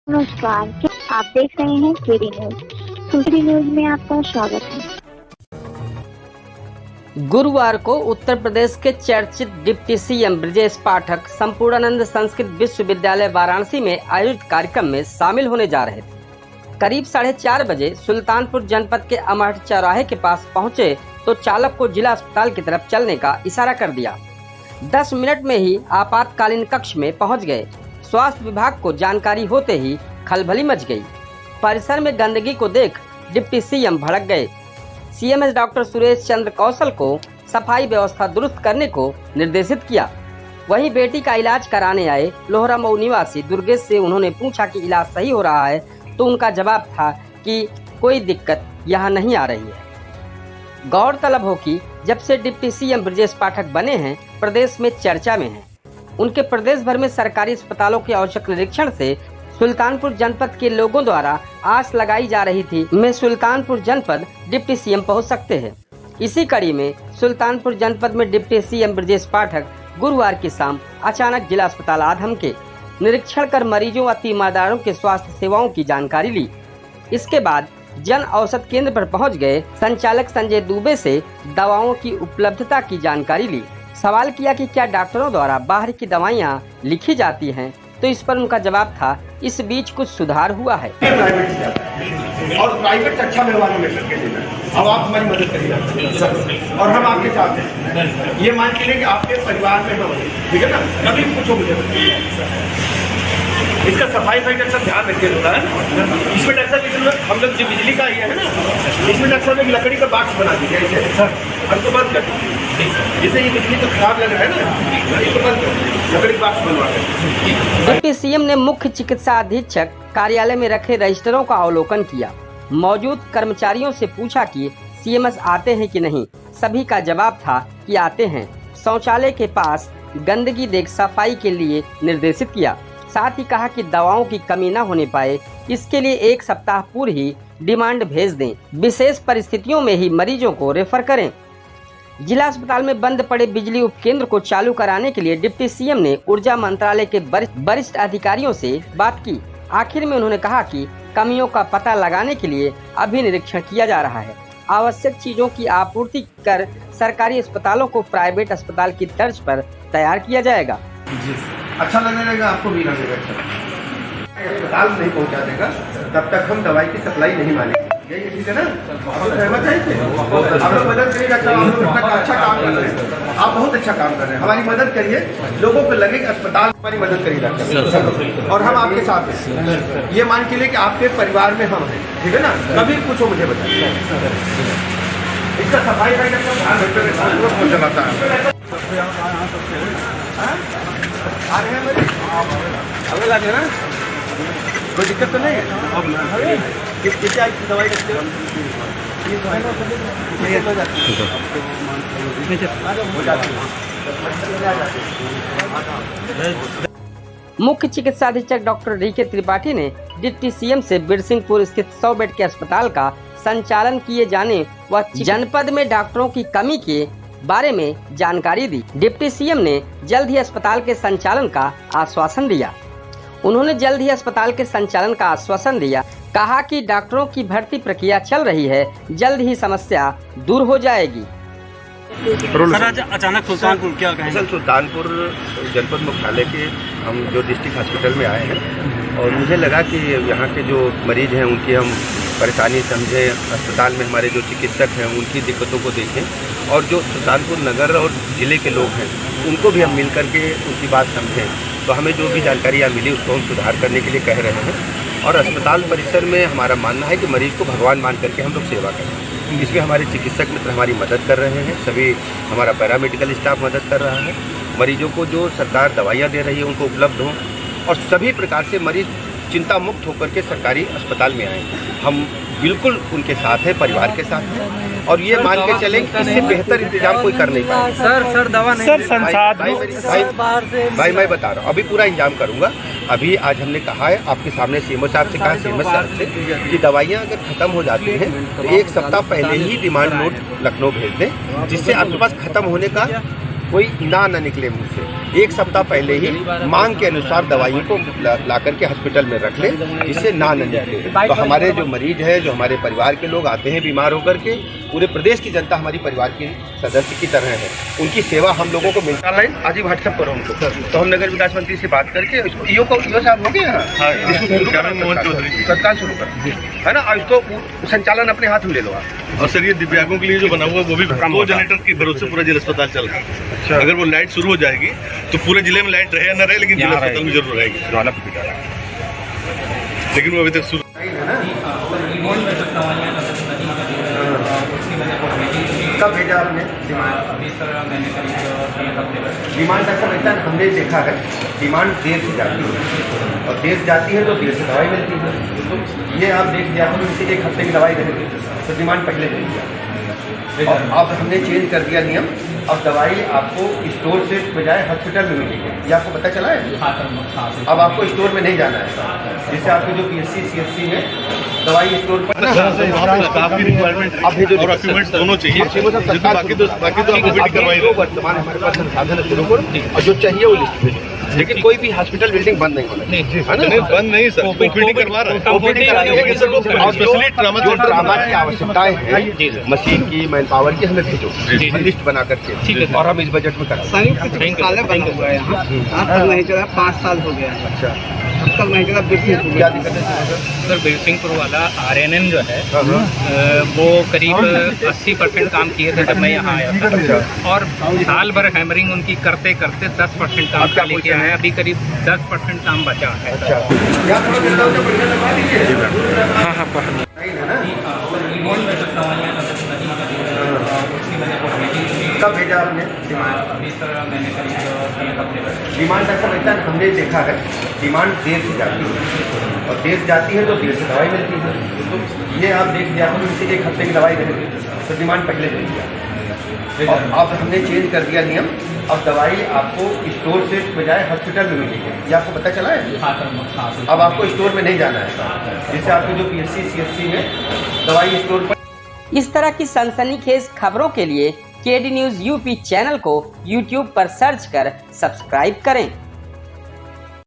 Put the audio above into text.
नमस्कार, आप देख रहे हैं केडी न्यूज। केडी न्यूज में आपका स्वागत है। गुरुवार को उत्तर प्रदेश के चर्चित डिप्टी सीएम ब्रजेश पाठक संपूर्णानंद संस्कृत विश्वविद्यालय वाराणसी में आयोजित कार्यक्रम में शामिल होने जा रहे थे। करीब 4:30 बजे सुल्तानपुर जनपद के अमर चौराहे के पास पहुंचे तो चालक को जिला अस्पताल की तरफ चलने का इशारा कर दिया। 10 मिनट में ही आपातकालीन कक्ष में पहुंच गए। स्वास्थ्य विभाग को जानकारी होते ही खलबली मच गई। परिसर में गंदगी को देख डिप्टी सीएम भड़क गए। सीएमएस डॉक्टर सुरेश चंद्र कौशल को सफाई व्यवस्था दुरुस्त करने को निर्देशित किया। वहीं बेटी का इलाज कराने आए लोहरा मऊ निवासी दुर्गेश से उन्होंने पूछा कि इलाज सही हो रहा है, तो उनका जवाब था कि कोई दिक्कत यहाँ नहीं आ रही है। गौरतलब हो कि जब से डिप्टी सीएम ब्रजेश पाठक बने हैं, प्रदेश में चर्चा में हैं। उनके प्रदेश भर में सरकारी अस्पतालों के औचक निरीक्षण से सुल्तानपुर जनपद के लोगों द्वारा आस लगाई जा रही थी में सुल्तानपुर जनपद डिप्टी सीएम पहुंच सकते हैं। इसी कड़ी में सुल्तानपुर जनपद में डिप्टी सीएम ब्रजेश पाठक गुरुवार की शाम अचानक जिला अस्पताल आधम के निरीक्षण कर मरीजों व तीमारदारों के स्वास्थ्य सेवाओं की जानकारी ली। इसके बाद जन औषध केंद्र पर पहुंच गए संचालक संजय दुबे से दवाओं की उपलब्धता की जानकारी ली। सवाल किया कि क्या डॉक्टरों द्वारा बाहर की दवाइयां लिखी जाती हैं, तो इस पर उनका जवाब था, इस बीच कुछ सुधार हुआ है। और प्राइवेट अच्छा व्यवहार में करके देना है। अब आप हमारी मदद करिए और हम आपके साथ हैं। ये मान के लिए कि आपके परिवार में हम, ठीक है ना, कभी पूछो मुझे इसका सफाई का सब ध्यान रखिए। इसमें डॉक्टर हम लोग जो बिजली का है ना, इसमें डॉक्टर एक लकड़ी का बॉक्स बना दीजिए हमको बंद कर दीजिए। जैसे ये बिजली तो खराब लग रहा है ना, इसको बंद कर लकड़ी बॉक्स बनवा कर। डिप्टी सीएम ने मुख्य चिकित्सा अधीक्षक कार्यालय में रखे रजिस्टरों का अवलोकन किया। मौजूद कर्मचारियों से पूछा कि सीएमएस आते हैं कि नहीं। सभी का जवाब था कि आते हैं। शौचालय के पास गंदगी देख सफाई के लिए निर्देशित किया। साथ ही कहा कि दवाओं की कमी न होने पाए, इसके लिए 1 सप्ताह पूर्व ही डिमांड भेज दें। विशेष परिस्थितियों में ही मरीजों को रेफर करें। जिला अस्पताल में बंद पड़े बिजली उपकेंद्र को चालू कराने के लिए डिप्टी सीएम ने ऊर्जा मंत्रालय के वरिष्ठ अधिकारियों से बात की। आखिर में उन्होंने कहा कि कमियों का पता लगाने के लिए अभी निरीक्षण किया जा रहा है। आवश्यक चीजों की आपूर्ति कर सरकारी अस्पतालों को प्राइवेट अस्पताल की तर्ज पर तैयार किया जाएगा। अच्छा लगने लगेगा, आपको भी लगेगा अच्छा। अस्पताल नहीं पहुंचा देगा तब तक हम दवाई की सप्लाई नहीं मानेंगे। यही चीज है ना, आप सहमत है इससे? आप लोग मदद करिएगा। अच्छा, आप लोग अच्छा काम कर रहे हैं, आप बहुत अच्छा काम कर रहे हैं। हमारी मदद करिए, लोगों को लगे कि अस्पताल हमारी मदद करिएगा और हम आपके साथ हैं। ये मान के लिए कि आपके परिवार में हम हैं, ठीक है ना। कभी पूछो मुझे बताइए इसका सफाई का ध्यान रखते हुए जमाता है। आ रहे हैं मेरे अगले लागे ना, कोई दिक्कत तो नहीं है। कितनी आई दवाई रखते हो? मुख्य चिकित्सा अधीक्षक डॉक्टर डी के त्रिपाठी ने डिप्टी सीएम से बिरसिंहपुर स्थित 100 बेड के अस्पताल का संचालन किए जाने व जनपद में डॉक्टरों की कमी के बारे में जानकारी दी। डिप्टी सीएम ने जल्द ही अस्पताल के संचालन का आश्वासन दिया। उन्होंने जल्द ही अस्पताल के संचालन का आश्वासन दिया। कहा कि डॉक्टरों की भर्ती प्रक्रिया चल रही है, जल्द ही समस्या दूर हो जाएगी। सर, आज अचानक सुल्तानपुर क्या कहें? सर, सुल्तानपुर जनपद मुख्यालय के हम जो डिस्ट्रिक्ट हॉस्पिटल में आए हैं और मुझे लगा कि यहाँ के जो मरीज हैं उनकी हम परेशानी समझें, अस्पताल में हमारे जो चिकित्सक हैं उनकी दिक्कतों को देखें और जो सुल्तानपुर नगर और ज़िले के लोग हैं उनको भी हम मिल करके उनकी बात समझें। तो हमें जो भी जानकारियाँ मिली उसको हम सुधार करने के लिए कह रहे हैं और अस्पताल परिसर में हमारा मानना है कि मरीज को भगवान मान करके हम लोग सेवा करें। इसमें हमारे चिकित्सक मित्र हमारी मदद कर रहे हैं, सभी हमारा पैरामेडिकल स्टाफ मदद कर रहा है। मरीजों को जो सरकार दवाइयाँ दे रही है उनको उपलब्ध हों और सभी प्रकार से मरीज चिंता मुक्त होकर के सरकारी अस्पताल में आए। हम बिल्कुल उनके साथ हैं, परिवार के साथ हैं और ये मान के चलें कि इससे बेहतर इंतजाम कोई कर नहीं पाएगा। सर दवा नहीं, सर भाई मैं बता रहा हूँ, अभी पूरा इंतजाम करूँगा। अभी आज हमने कहा है, आपके सामने सीएमओ साहब से कहा, सीएमओ साहब से कि दवाइयाँ अगर खत्म हो जाती हैं तो 1 सप्ताह पहले ही डिमांड नोट लखनऊ भेज दें, जिससे आपके पास खत्म होने का कोई ना निकले मुँह से। 1 सप्ताह पहले ही मांग के अनुसार दवाइयों को ला करके हॉस्पिटल में रख लें, जिससे ना निकले। तो हमारे जो मरीज हैं, जो हमारे परिवार के लोग आते हैं बीमार होकर के, पूरे प्रदेश की जनता हमारी परिवार की सदस्य की तरह है, उनकी सेवा हम लोगों को मिलता है। आज ही व्हाट्सएप करो उनको, तो हम नगर विकास मंत्री से बात करके इसको ईओ साहब हो गए तत्काल शुरू कर, है ना, और इसको संचालन अपने हाथ में ले लो आप। और सर ये दिव्यांगों के लिए जो बना हुआ वो भी 2 जनरेटर की भरोसे पूरा जिला अस्पताल चल रहा है। अच्छा। अगर वो लाइट शुरू हो जाएगी तो पूरे जिले में लाइट रहे या न रहे, लेकिन जिला अस्पताल में जरूर रहेगी। लेकिन वो अभी तक शुरू कब भेजा आपने डिमांड? ऐसा लगता है हमने देखा है, डिमांड देर से जाती है, और देर जाती है तो देर से दवाई मिलती है। ये आप देख लिया, हम इनसे 1 हफ्ते की दवाई रहेगी तो डिमांड पहले दे दिया, और अब हमने चेंज कर दिया नियम। अब दवाई आपको स्टोर से बजाय हॉस्पिटल में मिलेगी, ये आपको पता चला है। अब आपको स्टोर में नहीं जाना है, जिससे आपको जो PSC CSC में दवाई स्टोर पर दोनों चाहिए। बाकी तो आपको करवाई वर्तमान हमारे पास संसाधन है, और जो चाहिए वो लिस्ट भेजो। लेकिन कोई भी हॉस्पिटल बिल्डिंग बंद नहीं होना चाहिए, है ना? बंद नहीं सर, ओपीडी करवा रहा है, ओपीडी जो ट्रामा की आवश्यकताएं हैं, मशीन की, मैन पावर की, हमें भेजो लिस्ट बना करके, और हम इस बजट में कराएंगे। नहीं चला, 5 साल हो गया। अच्छा, अब तक नहीं चला। क्या दिक्कत है सर? बिरसिंहपुर वाला RNN जो है वो करीब 80% काम किए थे जब मैं यहाँ आया था, और साल भर हैमरिंग उनकी करते करते 10% काम खाली किया है। अभी करीब 10% काम बचा है। अच्छा, कब भेजा आपने डिमांड? ऐसा लगता है हमने देखा है, डिमांड देर से जाती है, और देर जाती है तो देर से दवाई मिलती है। ये आप देख लिया, हम इनसे 1 हफ्ते की दवाई रहेगी तो डिमांड पहले दे दिया, और अब हमने चेंज कर दिया नियम। अब दवाई आपको स्टोर से बजाय हॉस्पिटल में मिलेगी, ये आपको पता चला है। अब आपको स्टोर में नहीं जाना है, जिससे आपको जो PSC CSC में दवाई स्टोर पर। इस तरह की सनसनीखेज खबरों के लिए KD न्यूज़ UP चैनल को YouTube पर सर्च कर सब्सक्राइब करें।